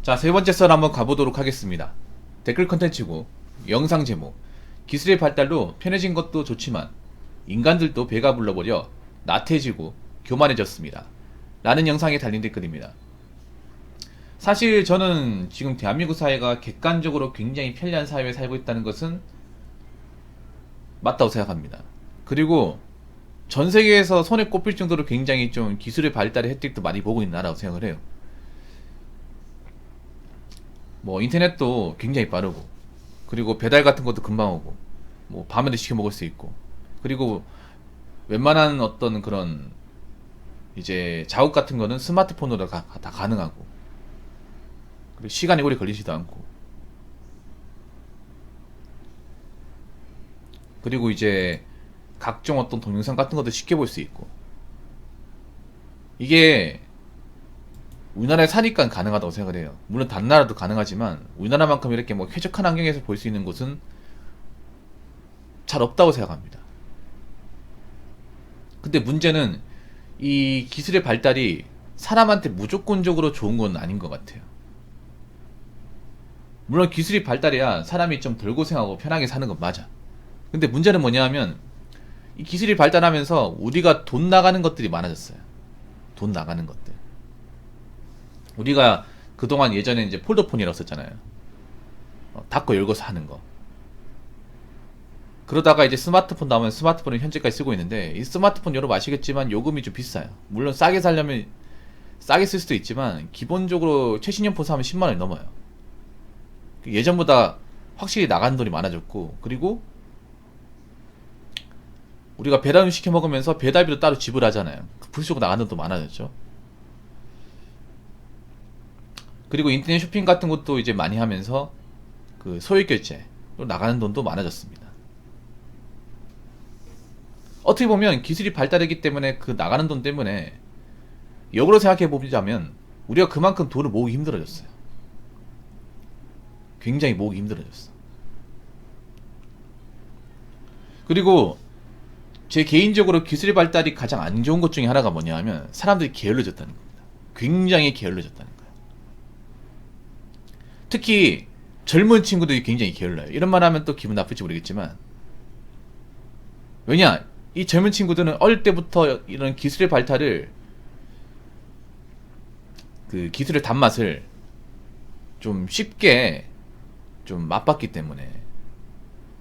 자, 세 번째 썰 한번 가보도록 하겠습니다. 댓글 컨텐츠고, 영상 제목. 기술의 발달로 편해진 것도 좋지만, 인간들도 배가 불러버려 나태해지고 교만해졌습니다. 라는 영상에 달린 댓글입니다. 사실 저는 지금 대한민국 사회가 객관적으로 굉장히 편리한 사회에 살고 있다는 것은 맞다고 생각합니다. 그리고 전 세계에서 손에 꼽힐 정도로 굉장히 좀 기술의 발달의 혜택도 많이 보고 있는 나라라고 생각을 해요. 뭐 인터넷도 굉장히 빠르고, 그리고 배달 같은 것도 금방 오고, 뭐 밤에도 시켜 먹을 수 있고, 그리고 웬만한 어떤 그런 이제 작업 같은 거는 스마트폰으로 다 가능하고, 그리고 시간이 오래 걸리지도 않고, 그리고 이제 각종 어떤 동영상 같은 것도 쉽게 볼 수 있고, 이게 우리나라에 사니까 가능하다고 생각을 해요. 물론 다른 나라도 가능하지만 우리나라만큼 이렇게 뭐 쾌적한 환경에서 볼 수 있는 곳은 잘 없다고 생각합니다. 근데 문제는 이 기술의 발달이 사람한테 무조건적으로 좋은 건 아닌 것 같아요. 물론 기술이 발달해야 사람이 좀 덜 고생하고 편하게 사는 건 맞아. 근데 문제는 뭐냐 하면 이 기술이 발달하면서 우리가 돈 나가는 것들이 많아졌어요. 돈 나가는 것들. 우리가 그동안 예전에 이제 폴더폰이라고 썼잖아요. 닫고 열고서 하는 거. 그러다가 이제 스마트폰 나오면 스마트폰을 현재까지 쓰고 있는데, 이 스마트폰 여러분 아시겠지만 요금이 좀 비싸요. 물론 싸게 살려면 싸게 쓸 수도 있지만 기본적으로 최신형 폰 사면 10만 원이 넘어요. 예전보다 확실히 나가는 돈이 많아졌고, 그리고 우리가 배달 시켜 먹으면서 배달비도 따로 지불하잖아요. 부수고 나가는 돈도 많아졌죠. 그리고 인터넷 쇼핑 같은 것도 이제 많이 하면서 그 소액 결제로 나가는 돈도 많아졌습니다. 어떻게 보면 기술이 발달했기 때문에 그 나가는 돈 때문에 역으로 생각해 보자면 우리가 그만큼 돈을 모으기 힘들어졌어요. 굉장히 모으기 힘들어졌어. 그리고 제 개인적으로 기술의 발달이 가장 안 좋은 것 중에 하나가 뭐냐 하면 사람들이 게을러졌다는 겁니다. 굉장히 게을러졌다는 거예요. 특히 젊은 친구들이 굉장히 게을러요. 이런 말 하면 또 기분 나쁠지 모르겠지만, 왜냐, 이 젊은 친구들은 어릴 때부터 이런 기술의 발달을, 그 기술의 단맛을 좀 쉽게 좀 맛봤기 때문에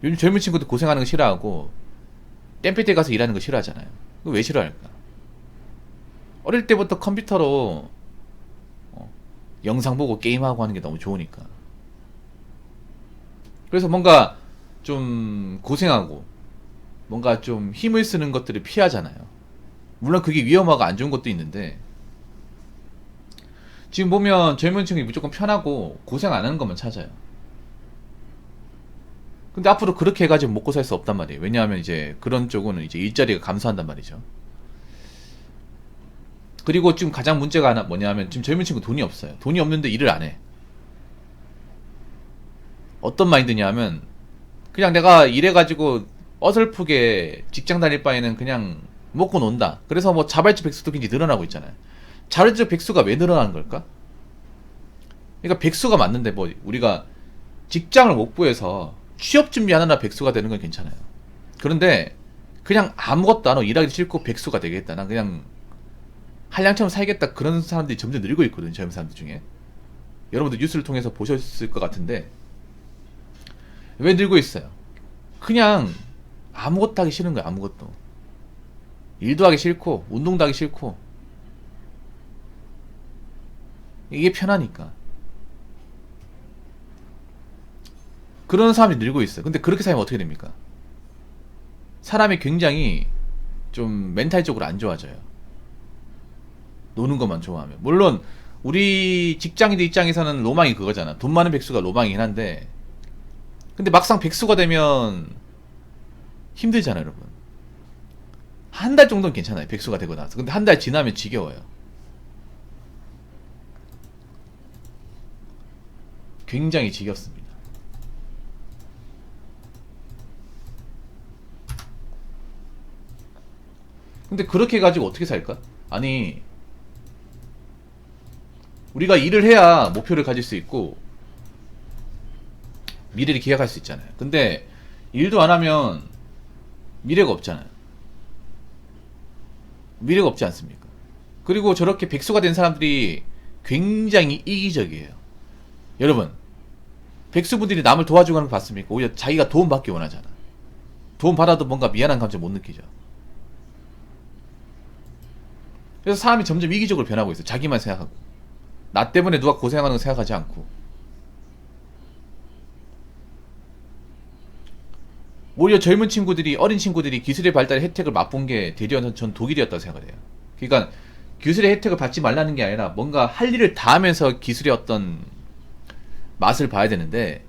요즘 젊은 친구들 고생하는 거 싫어하고 땡볕에 가서 일하는 거 싫어하잖아요. 그거 왜 싫어할까? 어릴 때부터 컴퓨터로 영상 보고 게임하고 하는 게 너무 좋으니까. 그래서 뭔가 좀 고생하고 뭔가 좀 힘을 쓰는 것들을 피하잖아요. 물론 그게 위험하고 안 좋은 것도 있는데, 지금 보면 젊은 층이 무조건 편하고 고생 안 하는 것만 찾아요. 근데 앞으로 그렇게 해가지고 먹고 살 수 없단 말이에요. 왜냐하면 이제 그런 쪽은 이제 일자리가 감소한단 말이죠. 그리고 지금 가장 문제가 하나 뭐냐면 지금 젊은 친구 돈이 없어요. 돈이 없는데 일을 안 해. 어떤 마인드냐면 그냥 내가 일해가지고 어설프게 직장 다닐 바에는 그냥 먹고 논다. 그래서 뭐 자발적 백수도 굉장히 늘어나고 있잖아요. 자발적 백수가 왜 늘어나는 걸까? 그러니까 백수가 맞는데 뭐 우리가 직장을 못 구해서 취업 준비하느라 백수가 되는 건 괜찮아요. 그런데 그냥 아무것도 안 하고 일하기 싫고 백수가 되겠다. 난 그냥 한량처럼 살겠다. 그런 사람들이 점점 늘고 있거든요. 젊은 사람들 중에. 여러분들 뉴스를 통해서 보셨을 것 같은데 왜 늘고 있어요? 그냥 아무것도 하기 싫은 거야. 아무것도. 일도 하기 싫고 운동도 하기 싫고 이게 편하니까. 그런 사람이 늘고 있어요. 근데 그렇게 살면 어떻게 됩니까? 사람이 굉장히 좀 멘탈적으로 안 좋아져요. 노는 것만 좋아하면. 물론 우리 직장인들 입장에서는 로망이 그거잖아. 돈 많은 백수가 로망이긴 한데, 근데 막상 백수가 되면 힘들잖아요, 여러분. 한 달 정도는 괜찮아요. 백수가 되고 나서. 근데 한 달 지나면 지겨워요. 굉장히 지겹습니다. 근데 그렇게 해가지고 어떻게 살까? 아니, 우리가 일을 해야 목표를 가질 수 있고 미래를 기약할 수 있잖아요. 근데 일도 안 하면 미래가 없잖아요. 미래가 없지 않습니까? 그리고 저렇게 백수가 된 사람들이 굉장히 이기적이에요. 여러분, 백수분들이 남을 도와주는 걸 봤습니까? 오히려 자기가 도움 받기 원하잖아. 도움 받아도 뭔가 미안한 감정 못 느끼죠. 그래서 사람이 점점 이기적으로 변하고 있어요. 자기만 생각하고. 나 때문에 누가 고생하는 거 생각하지 않고. 오히려 젊은 친구들이, 어린 친구들이 기술의 발달의 혜택을 맛본 게 대전 전 독일이었다고 생각을 해요. 그러니까 기술의 혜택을 받지 말라는 게 아니라 뭔가 할 일을 다 하면서 기술의 어떤 맛을 봐야 되는데,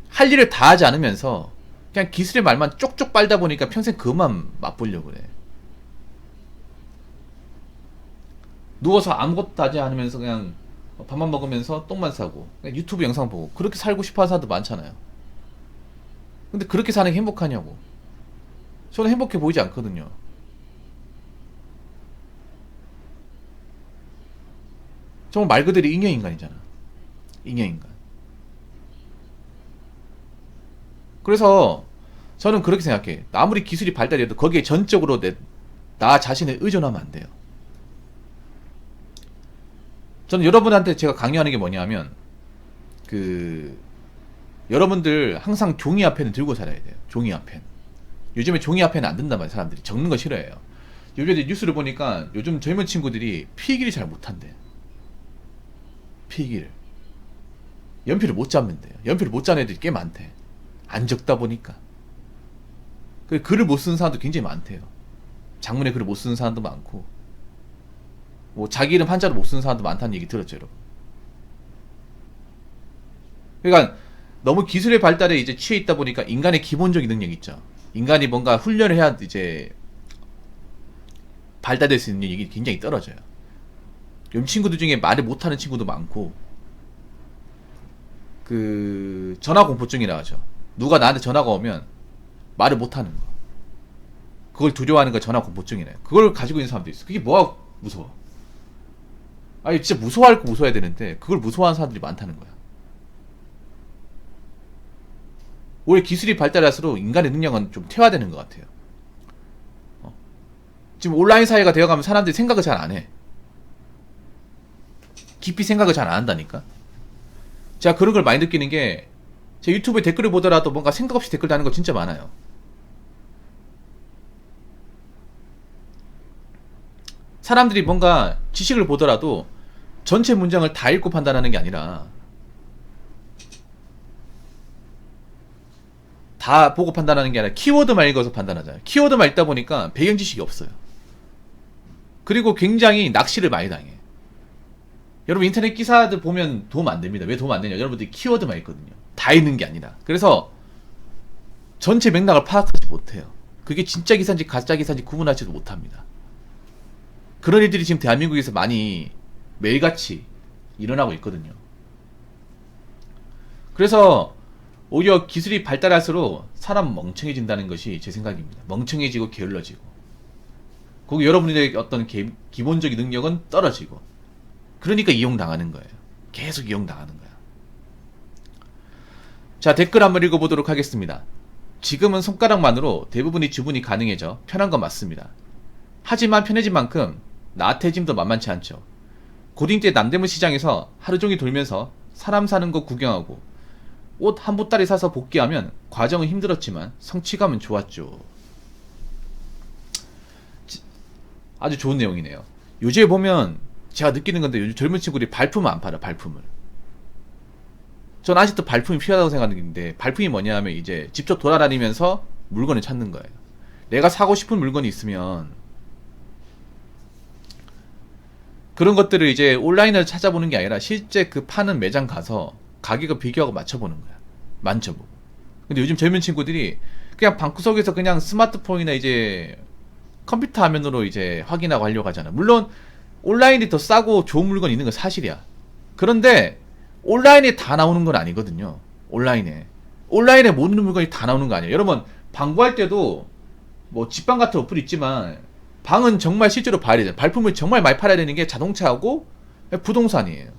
할 일을 다 하지 않으면서 그냥 기술의 말만 쪽쪽 빨다 보니까 평생 그것만 맛보려고 그래. 누워서 아무것도 하지 않으면서 그냥 밥만 먹으면서 똥만 싸고 그냥 유튜브 영상 보고 그렇게 살고 싶어 하는 사람도 많잖아요. 근데 그렇게 사는 게 행복하냐고. 저는 행복해 보이지 않거든요. 정말 말 그대로 잉여인간이잖아. 잉여인간. 그래서 저는 그렇게 생각해. 아무리 기술이 발달해도 거기에 전적으로 나 자신을 의존하면 안 돼요. 저는 여러분한테 제가 강요하는 게 뭐냐면, 여러분들 항상 종이와 펜을 들고 살아야 돼요. 종이와 펜. 요즘에 종이와 펜은 안 든단 말이에요. 사람들이 적는 거 싫어해요. 요즘에 뉴스를 보니까 요즘 젊은 친구들이 필기를 잘 못한대. 필기를. 연필을 못 잡는데요. 연필을 못 잡는 애들이 꽤 많대. 안 적다 보니까. 글을 못 쓰는 사람도 굉장히 많대요. 장문에 글을 못 쓰는 사람도 많고, 뭐 자기 이름 한자도 못 쓰는 사람도 많다는 얘기 들었죠, 여러분. 그러니까 너무 기술의 발달에 이제 취해 있다 보니까 인간의 기본적인 능력 있죠. 인간이 뭔가 훈련을 해야 이제 발달될 수 있는 능력이 굉장히 떨어져요. 요즘 친구들 중에 말을 못하는 친구도 많고, 전화 공포증이라 하죠. 누가 나한테 전화가 오면 말을 못하는 거. 그걸 두려워하는 거 전화 공포증이래. 그걸 가지고 있는 사람도 있어. 그게 뭐가 무서워? 아니 진짜 무서워할 거 무서워야 되는데 그걸 무서워하는 사람들이 많다는 거야. 오히려 기술이 발달할수록 인간의 능력은 좀 퇴화되는 것 같아요. 지금 온라인 사회가 되어가면 사람들이 생각을 잘 안 해. 깊이 생각을 잘 안 한다니까. 제가 그런 걸 많이 느끼는 게, 제 유튜브에 댓글을 보더라도 뭔가 생각 없이 댓글 다는 거 진짜 많아요. 사람들이 뭔가 지식을 보더라도 전체 문장을 다 읽고 판단하는 게 아니라 다 보고 판단하는 게 아니라 키워드만 읽어서 판단하잖아요. 키워드만 읽다 보니까 배경 지식이 없어요. 그리고 굉장히 낚시를 많이 당해. 여러분 인터넷 기사들 보면 도움 안 됩니다. 왜 도움 안 되냐? 여러분들이 키워드만 읽거든요. 다 읽는 게 아니라. 그래서 전체 맥락을 파악하지 못해요. 그게 진짜 기사인지 가짜 기사인지 구분하지도 못합니다. 그런 일들이 지금 대한민국에서 많이 매일같이 일어나고 있거든요. 그래서 오히려 기술이 발달할수록 사람 멍청해진다는 것이 제 생각입니다. 멍청해지고 게을러지고, 거기 여러분들의 어떤 기본적인 능력은 떨어지고, 그러니까 이용당하는 거예요. 계속 이용당하는 거야. 자, 댓글 한번 읽어보도록 하겠습니다. 지금은 손가락만으로 대부분이 주문이 가능해져 편한 건 맞습니다. 하지만 편해진 만큼 나태해짐도 만만치 않죠. 고딩 때 남대문 시장에서 하루 종일 돌면서 사람 사는 거 구경하고 옷 한 보따리 사서 복귀하면 과정은 힘들었지만 성취감은 좋았죠. 아주 좋은 내용이네요. 요즘에 보면 제가 느끼는 건데, 요즘 젊은 친구들이 발품을 안 팔아. 발품을. 전 아직도 발품이 필요하다고 생각하는데, 발품이 뭐냐 하면 이제 직접 돌아다니면서 물건을 찾는 거예요. 내가 사고 싶은 물건이 있으면 그런 것들을 이제 온라인으로 찾아보는 게 아니라 실제 그 파는 매장 가서 가격을 비교하고 맞춰보는 거야. 만져보고. 근데 요즘 젊은 친구들이 그냥 방구석에서 그냥 스마트폰이나 이제 컴퓨터 화면으로 이제 확인하고 하려고 하잖아. 물론 온라인이 더 싸고 좋은 물건이 있는 건 사실이야. 그런데 온라인에 다 나오는 건 아니거든요. 온라인에 모든 물건이 다 나오는 거 아니에요. 여러분 방구할 때도 뭐 집방 같은 어플이 있지만, 방은 정말 실제로 봐야 되잖아요. 발품을 정말 많이 팔아야 되는 게 자동차하고 부동산이에요.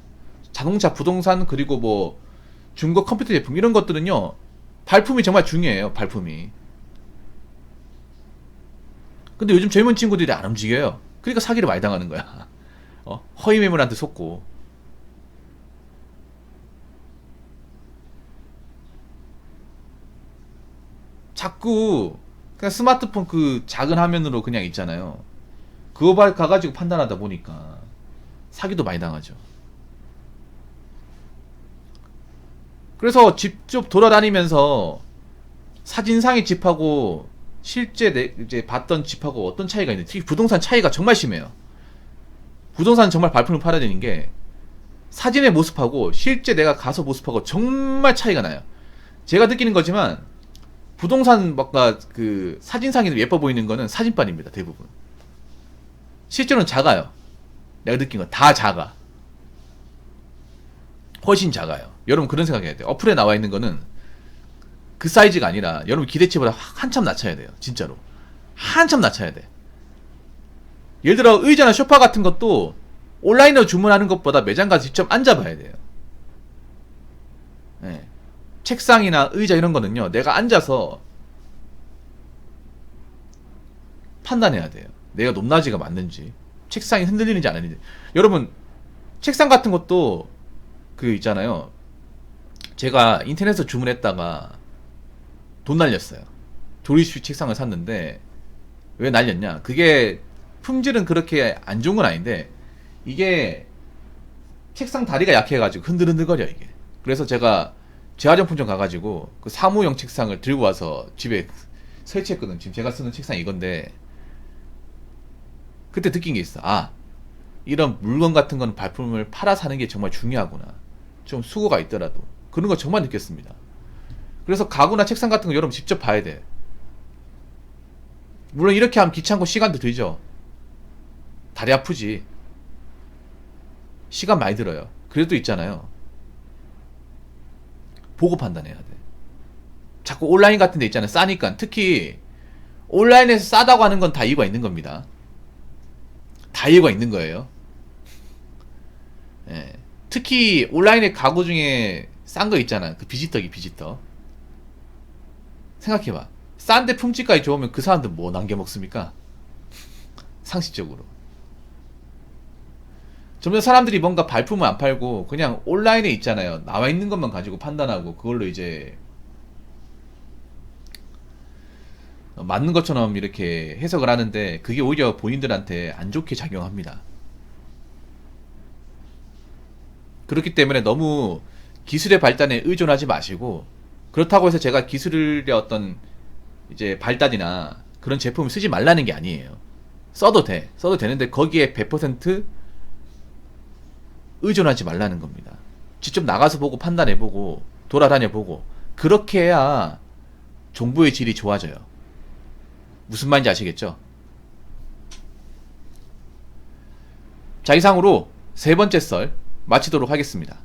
자동차, 부동산, 그리고 뭐 중고 컴퓨터 제품 이런 것들은요. 발품이 정말 중요해요. 발품이. 근데 요즘 젊은 친구들이 안 움직여요. 그러니까 사기를 많이 당하는 거야. 허위 매물한테 속고. 자꾸 그냥 스마트폰 그 작은 화면으로 그냥 있잖아요. 그거 가가지고 판단하다 보니까 사기도 많이 당하죠. 그래서 직접 돌아다니면서 사진상의 집하고 실제 이제 봤던 집하고 어떤 차이가 있는지, 특히 부동산 차이가 정말 심해요. 부동산 정말 발품을 팔아야 되는 게 사진의 모습하고 실제 내가 가서 모습하고 정말 차이가 나요. 제가 느끼는 거지만 부동산 뭔가 그 사진상이 예뻐 보이는 거는 사진빨입니다. 대부분. 실제로는 작아요. 내가 느낀 건 다 작아. 훨씬 작아요. 여러분 그런 생각해야 돼요. 어플에 나와 있는 거는 그 사이즈가 아니라 여러분 기대치보다 한참 낮춰야 돼요. 진짜로. 한참 낮춰야 돼. 예를 들어 의자나 소파 같은 것도 온라인으로 주문하는 것보다 매장 가서 직접 앉아봐야 돼요. 네. 책상이나 의자 이런 거는요. 내가 앉아서 판단해야 돼요. 내가 높낮이가 맞는지, 책상이 흔들리는지 안 흔들리는지. 여러분 책상 같은 것도 그 있잖아요. 제가 인터넷에서 주문했다가 돈 날렸어요. 조립식 책상을 샀는데 왜 날렸냐? 그게 품질은 그렇게 안 좋은 건 아닌데 이게 책상 다리가 약해가지고 흔들흔들거려 이게. 그래서 제가 재화정품점 가가지고 그 사무용 책상을 들고 와서 집에 설치했거든. 지금 제가 쓰는 책상이 이건데 그때 느낀 게 있어. 아, 이런 물건 같은 건 발품을 팔아 사는 게 정말 중요하구나. 좀 수고가 있더라도 그런 거 정말 느꼈습니다. 그래서 가구나 책상 같은 거 여러분 직접 봐야 돼. 물론 이렇게 하면 귀찮고 시간도 들죠. 다리 아프지. 시간 많이 들어요. 그래도 있잖아요. 보고 판단해야 돼. 자꾸 온라인 같은 데 있잖아요. 싸니까. 특히 온라인에서 싸다고 하는 건 다 이유가 있는 겁니다. 다 이유가 있는 거예요. 예. 특히 온라인의 가구 중에 싼 거 있잖아. 그 비지떡이 비지떡. 생각해봐. 싼데 품질까지 좋으면 그 사람들 뭐 남겨 먹습니까? 상식적으로. 점점 사람들이 뭔가 발품을 안 팔고 그냥 온라인에 있잖아요. 나와 있는 것만 가지고 판단하고 그걸로 이제 맞는 것처럼 이렇게 해석을 하는데 그게 오히려 본인들한테 안 좋게 작용합니다. 그렇기 때문에 너무 기술의 발달에 의존하지 마시고, 그렇다고 해서 제가 기술의 어떤 이제 발달이나 그런 제품을 쓰지 말라는 게 아니에요. 써도 돼. 써도 되는데 거기에 100% 의존하지 말라는 겁니다. 직접 나가서 보고 판단해보고 돌아다녀보고 그렇게 해야 정보의 질이 좋아져요. 무슨 말인지 아시겠죠? 자, 이상으로 세 번째 썰 마치도록 하겠습니다.